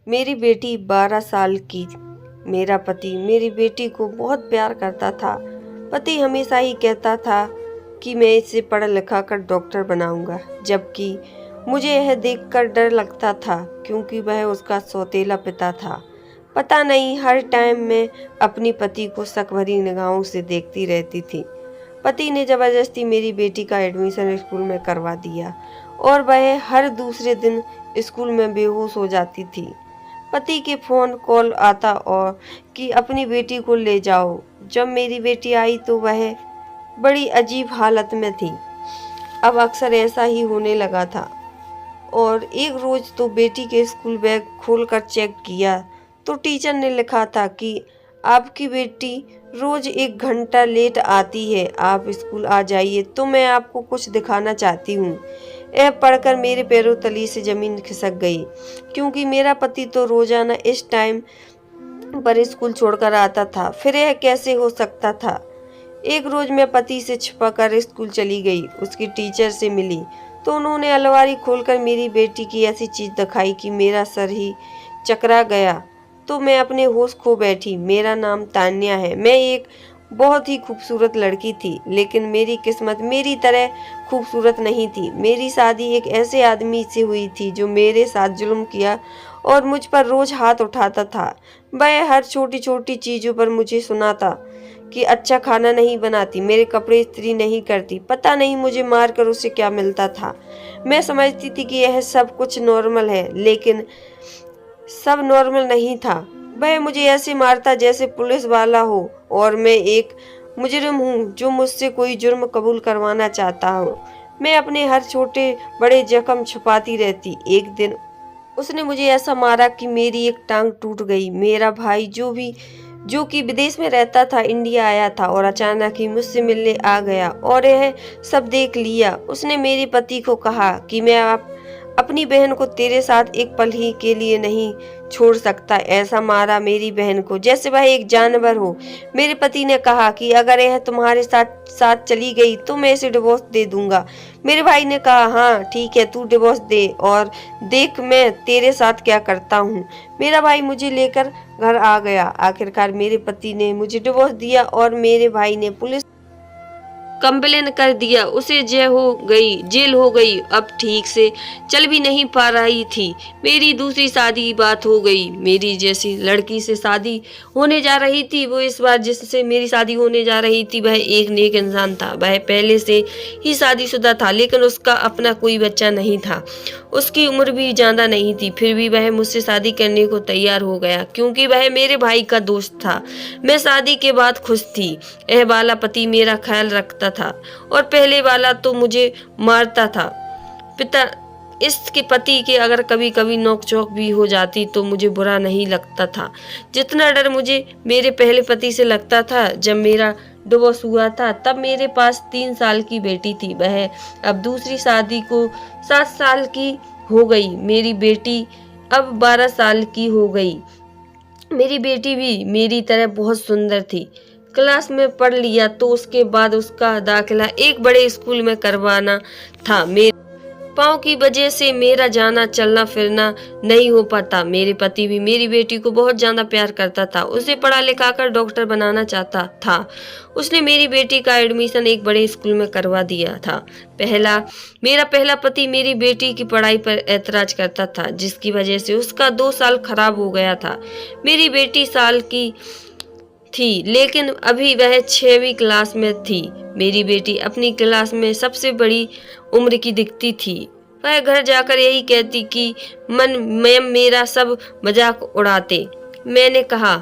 मेरी बेटी 12 साल की। मेरा पति मेरी बेटी को बहुत प्यार करता था। पति हमेशा ही कहता था कि मैं इसे पढ़ लिखा कर डॉक्टर बनाऊंगा, जबकि मुझे यह देखकर डर लगता था क्योंकि वह उसका सौतेला पिता था। पता नहीं हर टाइम मैं अपनी पति को शक भरी निगाहों से देखती रहती थी। पति ने जबरदस्ती मेरी बेटी का एडमिशन स्कूल में करवा दिया और वह हर दूसरे दिन स्कूल में बेहोश हो जाती थी। पति के फोन कॉल आता और कि अपनी बेटी को ले जाओ। जब मेरी बेटी आई तो वह बड़ी अजीब हालत में थी। अब अक्सर ऐसा ही होने लगा था और एक रोज तो बेटी के स्कूल बैग खोलकर चेक किया तो टीचर ने लिखा था कि आपकी बेटी रोज 1 घंटा लेट आती है, आप स्कूल आ जाइए तो मैं आपको कुछ दिखाना चाहती हूँ। यह पढ़कर मेरे पैरों तली से जमीन खिसक गई, क्योंकि मेरा पति तो रोजाना इस टाइम पर स्कूल छोड़कर आता था। फिर यह कैसे हो सकता था? एक रोज मैं पति से छिपाकर स्कूल चली गई। उसकी टीचर से मिली तो उन्होंने अलमारी खोलकर मेरी बेटी की ऐसी चीज दिखाई कि मेरा सर ही चकरा गया। तो मैं अपने होश खो बैठी। मेरा नाम तान्या है। मैं एक बहुत ही खूबसूरत लड़की थी, लेकिन मेरी किस्मत मेरी तरह खूबसूरत नहीं थी। मेरी शादी एक ऐसे आदमी से हुई थी जो मेरे साथ जुल्म किया और मुझ पर रोज हाथ उठाता था। वह हर छोटी छोटी चीजों पर मुझे सुनाता कि अच्छा खाना नहीं बनाती, मेरे कपड़े इस्त्री नहीं करती। पता नहीं मुझे मारकर उसे क्या मिलता था। मैं समझती थी कि यह सब कुछ नॉर्मल है, लेकिन सब नॉर्मल नहीं था। वह मुझे ऐसे मारता जैसे पुलिस वाला हो और मैं एक मुजरिम हूँ जो मुझसे कोई जुर्म कबूल करवाना चाहता हो। मैं अपने हर छोटे बड़े जख्म छुपाती रहती। एक दिन उसने मुझे ऐसा मारा कि मेरी एक टांग टूट गई। मेरा भाई जो कि विदेश में रहता था, इंडिया आया था और अचानक ही मुझसे मिलने आ गया और यह सब देख लिया। उसने मेरे पति को कहा कि मैं अपनी बहन को तेरे साथ एक पल ही के लिए नहीं छोड़ सकता। ऐसा मारा मेरी बहन को जैसे वह एक जानवर हो। मेरे पति ने कहा कि अगर यह तुम्हारे साथ चली गई तो मैं इसे डिवोर्स दे दूंगा। मेरे भाई ने कहा हाँ ठीक है, तू डिवोर्स दे और देख मैं तेरे साथ क्या करता हूँ। मेरा भाई मुझे लेकर घर आ गया। आखिरकार मेरे पति ने मुझे डिवोर्स दिया और मेरे भाई ने पुलिस कंप्लेन कर दिया। उसे जेल हो गई। अब ठीक से चल भी नहीं पा रही थी। मेरी दूसरी शादी की बात हो गई। मेरी जैसी लड़की से शादी होने जा रही थी। वो इस बार जिससे मेरी शादी होने जा रही थी वह एक नेक इंसान था। वह पहले से ही शादीशुदा था, लेकिन उसका अपना कोई बच्चा नहीं था। उसकी उम्र भी ज्यादा नहीं थी, फिर भी वह मुझसे शादी करने को तैयार हो गया क्योंकि वह मेरे भाई का दोस्त था। मैं शादी के बाद खुश थी। यह वाला पति मेरा ख्याल रखता था और पहले वाला तो मुझे मारता था। इसके पति के अगर कभी कभी नोकझोंक भी हो जाती तो मुझे बुरा नहीं लगता था, जितना डर मुझे मेरे पहले पति से लगता था। जब मेरा डिवोर्स हुआ था तब मेरे पास 3 साल की बेटी थी। वह अब दूसरी शादी को 7 साल की हो गई। मेरी बेटी अब 12 साल की हो गई। मेरी बेटी भी मेरी तरह बहुत सुंदर थी। क्लास में पढ़ लिया तो उसके बाद उसका दाखिला एक बड़े स्कूल में करवाना था। मेरे पाँव की वजह से मेरा जाना चलना फिरना नहीं हो पाता। मेरे पति भी मेरी बेटी को बहुत ज्यादा प्यार करता था। उसे पढ़ा लिखा कर डॉक्टर बनाना चाहता था। उसने मेरी बेटी का एडमिशन एक बड़े स्कूल में करवा दिया था। मेरा पहला पति मेरी बेटी की पढ़ाई पर ऐतराज करता था, जिसकी वजह से उसका 2 साल खराब हो गया था। मेरी बेटी साल की थी, लेकिन अभी वह 6वीं क्लास में थी। मेरी बेटी अपनी क्लास में सबसे बड़ी उम्र की दिखती थी। वह घर जाकर यही कहती कि मैम मेरा सब मजाक उड़ाते। मैंने कहा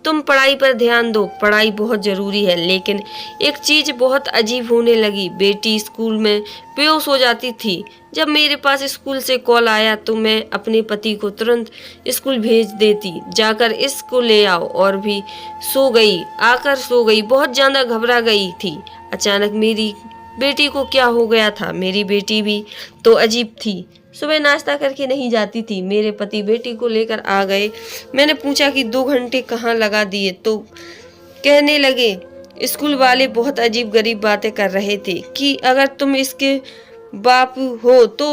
तुम पढ़ाई पर ध्यान दो, पढ़ाई बहुत जरूरी है। लेकिन एक चीज बहुत अजीब होने लगी। बेटी स्कूल में बेहोश हो जाती थी। जब मेरे पास स्कूल से कॉल आया तो मैं अपने पति को तुरंत स्कूल भेज देती, जाकर इसको ले आओ, और भी सो गई। बहुत ज्यादा घबरा गई थी। अचानक मेरी बेटी को क्या हो गया था। मेरी बेटी भी तो अजीब थी। सुबह नाश्ता करके नहीं जाती थी। मेरे पति बेटी को लेकर आ गए। मैंने पूछा कि 2 घंटे कहाँ लगा दिए, तो कहने लगे स्कूल वाले बहुत अजीब गरीब बातें कर रहे थे कि अगर तुम इसके बाप हो तो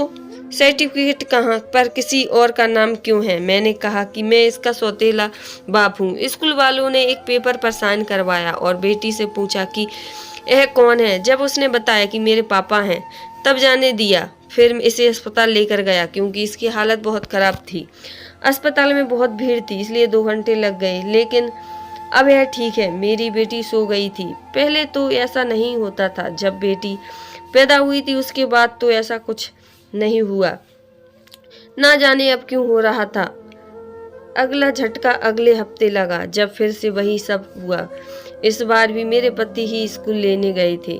सर्टिफिकेट कहाँ पर किसी और का नाम क्यों है? मैंने कहा कि मैं इसका सौतेला बाप हूँ। स्कूल वालों ने एक पेपर पर साइन करवाया और बेटी से पूछा कि यह कौन है। जब उसने बताया कि मेरे पापा हैं, तब जाने दिया। फिर इसे अस्पताल लेकर गया क्योंकि इसकी हालत बहुत खराब थी। अस्पताल में बहुत भीड़ थी, इसलिए 2 घंटे लग गए, लेकिन अब यह ठीक है। मेरी बेटी सो गई थी। पहले तो ऐसा नहीं होता था। जब बेटी पैदा हुई थी उसके बाद तो ऐसा कुछ नहीं हुआ। ना जाने अब क्यों हो रहा था। अगला झटका अगले हफ्ते लगा, जब फिर से वही सब हुआ। इस बार भी मेरे पति ही स्कूल लेने गए थे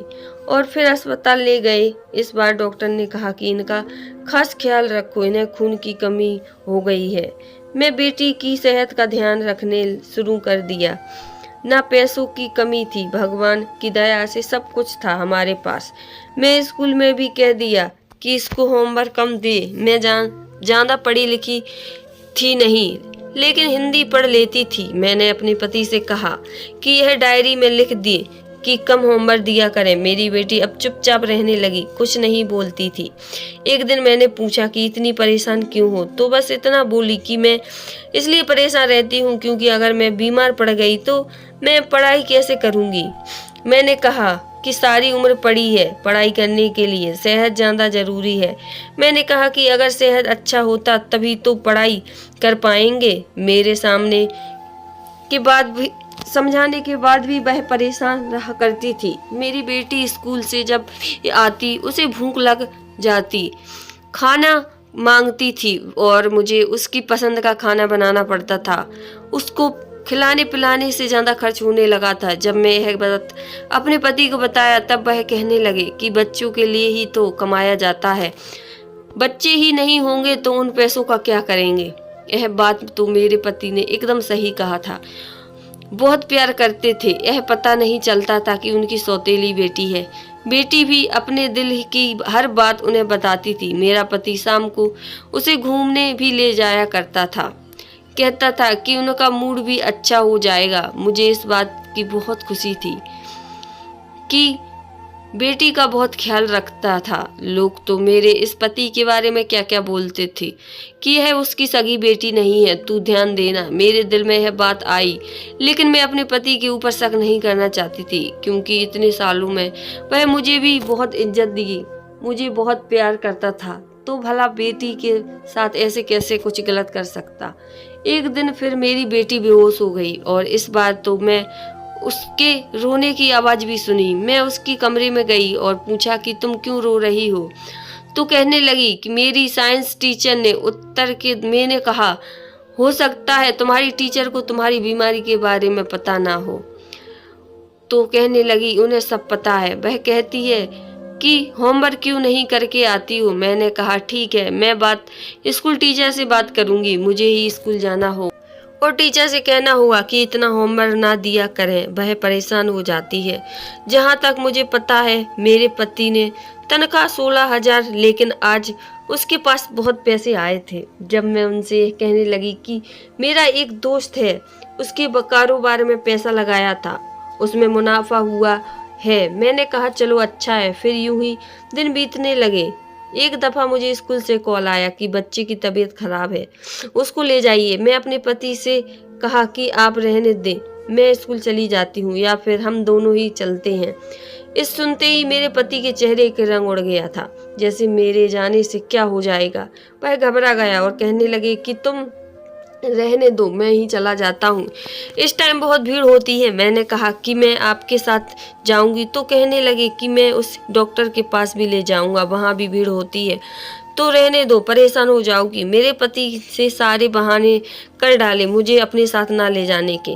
और फिर अस्पताल ले गए। इस बार डॉक्टर ने कहा कि इनका खास ख्याल रखो, इन्हें खून की कमी हो गई है। मैं बेटी की सेहत का ध्यान रखने शुरू कर दिया। ना पैसों की कमी थी, भगवान की दया से सब कुछ था हमारे पास। मैं स्कूल में भी कह दिया कि इसको होमवर्क कम दे। मैं ज़्यादा पढ़ी लिखी थी नहीं, लेकिन हिंदी पढ़ लेती थी। मैंने अपने पति से कहा कि यह डायरी में लिख दे कि कम होमवर्क दिया करें। मेरी बेटी अब चुपचाप रहने लगी, कुछ नहीं बोलती थी। एक दिन मैंने पूछा कि इतनी परेशान क्यों हो, तो बस इतना बोली कि मैं इसलिए परेशान रहती हूँ क्योंकि अगर मैं बीमार पड़ गई तो मैं पढ़ाई कैसे करूँगी। मैंने कहा कि सारी उम्र पड़ी है पढ़ाई करने के लिए, सेहत ज़्यादा ज़रूरी है। मैंने कहा कि अगर सेहत अच्छा होता तभी तो पढ़ाई कर पाएंगे। मेरे सामने के बाद भी समझाने के बाद भी वह परेशान रहा करती थी। मेरी बेटी स्कूल से जब आती उसे भूख लग जाती, खाना मांगती थी और मुझे उसकी पसंद का खाना बनाना पड़ता था। उसको खिलाने पिलाने से ज़्यादा खर्च होने लगा था। जब मैं यह बात अपने पति को बताया तब वह कहने लगे कि बच्चों के लिए ही तो कमाया जाता है, बच्चे ही नहीं होंगे तो उन पैसों का क्या करेंगे। यह बात तो मेरे पति ने एकदम सही कहा था। बहुत प्यार करते थे, यह पता नहीं चलता था कि उनकी सौतेली बेटी है। बेटी भी अपने दिल की हर बात उन्हें बताती थी। मेरा पति शाम को उसे घूमने भी ले जाया करता था, कहता था कि उनका मूड भी अच्छा हो जाएगा। मुझे इस बात की बहुत खुशी थी कि बेटी का बहुत ख्याल रखता था। लोग तो मेरे इस पति के बारे में क्या क्या बोलते थे कि यह उसकी सगी बेटी नहीं है, तू ध्यान देना। मेरे दिल में यह बात आई, लेकिन मैं अपने पति के ऊपर शक नहीं करना चाहती थी क्योंकि इतने सालों में वह मुझे भी बहुत इज्जत दी, मुझे बहुत प्यार करता था। तो भला बेटी के साथ ऐसे कैसे कुछ गलत कर सकता। एक दिन फिर मेरी बेटी बेहोश हो गई और इस बार तो मैं उसके रोने की आवाज़ भी सुनी। मैं उसकी कमरे में गई और पूछा कि तुम क्यों रो रही हो। तो कहने लगी कि मेरी साइंस टीचर ने उत्तर के। मैंने कहा हो सकता है तुम्हारी टीचर को तुम्हारी बीमारी के बारे में पता ना हो। तो कहने लगी उन्हें सब पता है। वह कहती है कि होमवर्क क्यों नहीं करके आती हो। मैंने कहा ठीक है, मैं बात स्कूल टीचर से बात करूंगी, मुझे ही स्कूल जाना हो और टीचर से कहना हुआ कि इतना होमवर्क ना दिया करें, वह परेशान हो जाती है। जहाँ तक मुझे पता है मेरे पति ने तनख्वाह 16,000, लेकिन आज उसके पास बहुत पैसे आए थे। जब मैं उनसे कहने लगी कि मेरा एक दोस्त है, उसके कारोबार में पैसा लगाया था, उसमें मुनाफा हुआ है। मैंने कहा चलो अच्छा है। फिर यूं ही दिन बीतने लगे। एक दफ़ा मुझे स्कूल से कॉल आया कि बच्चे की तबीयत खराब है, उसको ले जाइए। मैं अपने पति से कहा कि आप रहने दें, मैं स्कूल चली जाती हूँ या फिर हम दोनों ही चलते हैं। इस सुनते ही मेरे पति के चेहरे के रंग उड़ गया था, जैसे मेरे जाने से क्या हो जाएगा। वह घबरा गया और कहने लगे कि तुम रहने दो, मैं ही चला जाता हूँ, इस टाइम बहुत भीड़ होती है। मैंने कहा कि मैं आपके साथ जाऊंगी। तो कहने लगे कि मैं उस डॉक्टर के पास भी ले जाऊंगा, वहाँ भी भीड़ होती है, तो रहने दो, परेशान हो जाओगी। मेरे पति से सारे बहाने कर डाले मुझे अपने साथ ना ले जाने के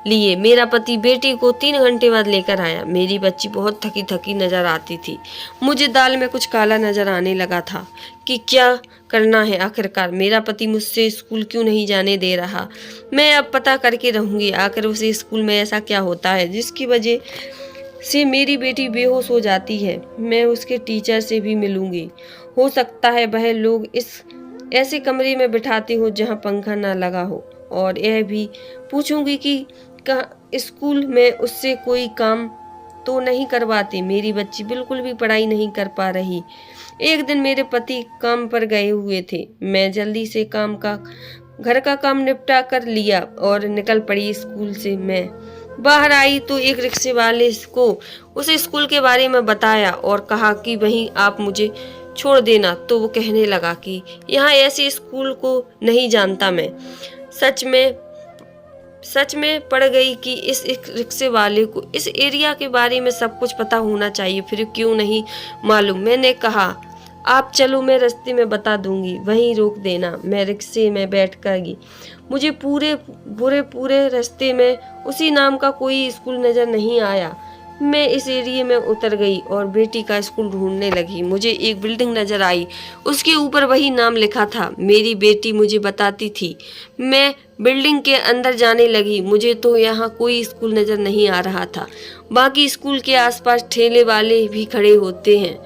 लिए। मेरा पति बेटी को 3 घंटे बाद लेकर आया। मेरी बच्ची बहुत थकी थकी नजर आती थी। मुझे दाल में कुछ काला नजर आने लगा था कि क्या करना है आखिरकार। मेरा पति मुझसे स्कूल क्यों नहीं जाने दे रहा। मैं अब पता करके रहूंगी आखिर उसे स्कूल में ऐसा क्या होता है जिसकी वजह से मेरी बेटी बेहोश हो जाती है। मैं उसके टीचर से भी मिलूंगी। हो सकता है वह लोग इस ऐसे कमरे में बिठाते हो जहाँ पंखा ना लगा हो, और यह भी पूछूंगी कि स्कूल में उससे कोई काम तो नहीं करवाते। मेरी बच्ची बिल्कुल भी पढ़ाई नहीं कर पा रही एक दिन मेरे पति काम पर गए हुए थे। मैं जल्दी से घर का काम निपटा कर लिया और निकल पड़ी स्कूल से। मैं बाहर आई तो एक रिक्शे वाले को उस स्कूल के बारे में बताया और कहा कि वहीं आप मुझे छोड़ देना। तो वो कहने लगा कि यहाँ ऐसे स्कूल को नहीं जानता। मैं सच में पड़ गई कि इस एक रिक्शे वाले को इस एरिया के बारे में सब कुछ पता होना चाहिए, फिर क्यों नहीं मालूम। मैंने कहा आप चलो, मैं रास्ते में बता दूंगी, वहीं रोक देना। मैं रिक्शे में बैठ कर गई। मुझे पूरे रास्ते में उसी नाम का कोई स्कूल नजर नहीं आया। मैं इस एरिया में उतर गई और बेटी का स्कूल ढूंढने लगी। मुझे एक बिल्डिंग नजर आई, उसके ऊपर वही नाम लिखा था। मेरी बेटी मुझे बताती थी। मैं बिल्डिंग के अंदर जाने लगी। मुझे तो यहाँ कोई स्कूल नजर नहीं आ रहा था। बाकी स्कूल के आसपास ठेले वाले भी खड़े होते हैं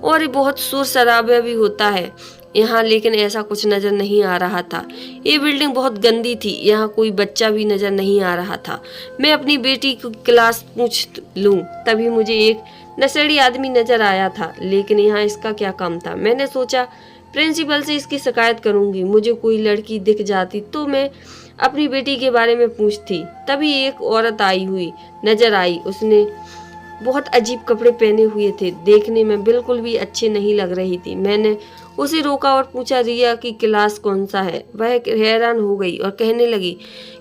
और बहुत शोर शराबा भी होता है यहाँ, लेकिन ऐसा कुछ नजर नहीं आ रहा था। ये बिल्डिंग बहुत गंदी थी। यहाँ कोई बच्चा भी नजर नहीं आ रहा था। मैं अपनी बेटी की क्लास पूछ लूं, तभी मुझे एक नशेड़ी आदमी नजर आया था, लेकिन यहाँ इसका क्या काम था। मैंने सोचा प्रिंसिपल से इसकी शिकायत करूंगी। मुझे कोई लड़की दिख जाती तो मैं अपनी बेटी के बारे में पूछती। तभी एक औरत नजर आई। उसने बहुत अजीब कपड़े पहने हुए थे, देखने में बिल्कुल भी अच्छे नहीं लग रही थी। मैंने उसे रोका और पूछा रिया की क्लास कौन सा है। वह हैरान हो गई और कहने लगी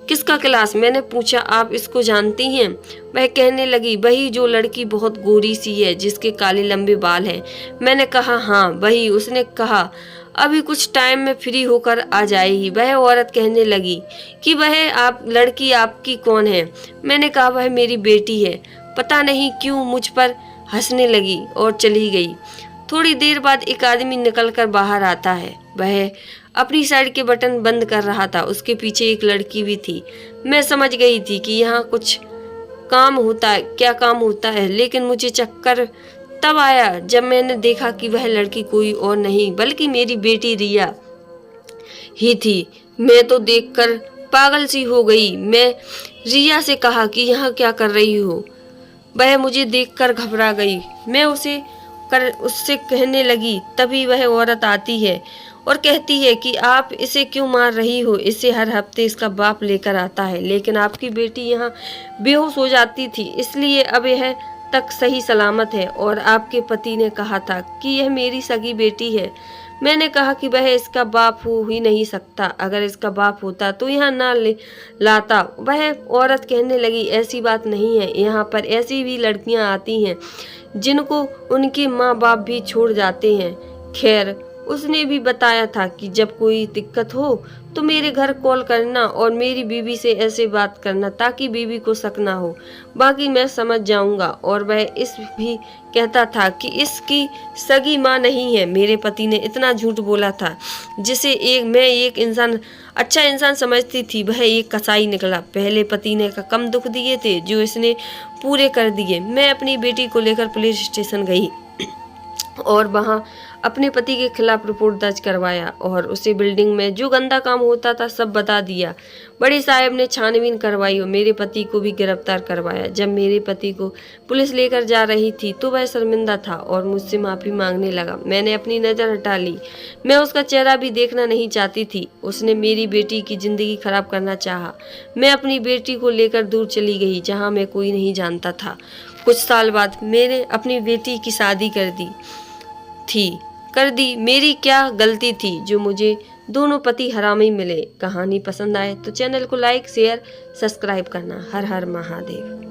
किसका क्लास। मैंने पूछा आप इसको जानती हैं। वह कहने लगी वही जो लड़की बहुत गोरी सी है, जिसके काले लंबे बाल हैं। मैंने कहा हाँ वही। उसने कहा अभी कुछ टाइम में फ्री होकर आ जाएगी। वह औरत कहने लगी कि वह लड़की आपकी कौन है। मैंने कहा वह मेरी बेटी है। पता नहीं क्यों मुझ पर हंसने लगी और चली गई। थोड़ी देर बाद एक आदमी निकलकर बाहर आता है। वह अपनी साइड के बटन बंद कर रहा था। उसके पीछे एक लड़की भी थी। मैं समझ गई थी कि यहाँ कुछ काम होता है, लेकिन मुझे चक्कर तब आया जब मैंने देखा कि वह लड़की कोई और नहीं बल्कि मेरी बेटी रिया ही थी। मैं तो देखकर पागल सी हो गई। मैं रिया से कहा कि यहाँ क्या कर रही हो। वह मुझे देखकर घबरा गई। मैं उससे कहने लगी। तभी वह औरत आती है और कहती है कि आप इसे क्यों मार रही हो। इसे हर हफ्ते इसका बाप लेकर आता है, लेकिन आपकी बेटी यहाँ बेहोश हो जाती थी, इसलिए अब यह तक सही सलामत है। और आपके पति ने कहा था कि यह मेरी सगी बेटी है। मैंने कहा कि वह इसका बाप हो ही नहीं सकता। अगर इसका बाप होता तो यहाँ ना लाता। वह औरत कहने लगी ऐसी बात नहीं है। यहाँ पर ऐसी भी लड़कियाँ आती हैं जिनको उनके माँ बाप भी छोड़ जाते हैं। खैर उसने भी बताया था कि जब कोई दिक्कत हो तो मेरे घर कॉल करना और मेरी बीवी से ऐसे बात करना ताकि बीवी को शक ना हो। बाकी मैं समझ जाऊंगा। और वह इस भी कहता था कि इसकी सगी माँ नहीं है। मेरे पति ने इतना झूठ बोला था जिसे मैं एक अच्छा इंसान समझती थी, वह एक कसाई निकला। पहले पति ने कम दुख दिए थे जो इसने पूरे कर दिए। मैं अपनी बेटी को लेकर पुलिस स्टेशन गई और वहाँ अपने पति के खिलाफ रिपोर्ट दर्ज करवाया और उसे बिल्डिंग में जो गंदा काम होता था सब बता दिया। बड़े साहब ने छानबीन करवाई और मेरे पति को भी गिरफ्तार करवाया। जब मेरे पति को पुलिस लेकर जा रही थी तो वह शर्मिंदा था और मुझसे माफ़ी मांगने लगा। मैंने अपनी नज़र हटा ली। मैं उसका चेहरा भी देखना नहीं चाहती थी। उसने मेरी बेटी की ज़िंदगी खराब करना चाहा। मैं अपनी बेटी को लेकर दूर चली गई जहाँ मैं कोई नहीं जानता था। कुछ साल बाद मैंने अपनी बेटी की शादी कर दी। मेरी क्या गलती थी जो मुझे दोनों पति हरामी मिले। कहानी पसंद आए तो चैनल को लाइक शेयर सब्सक्राइब करना। हर हर महादेव।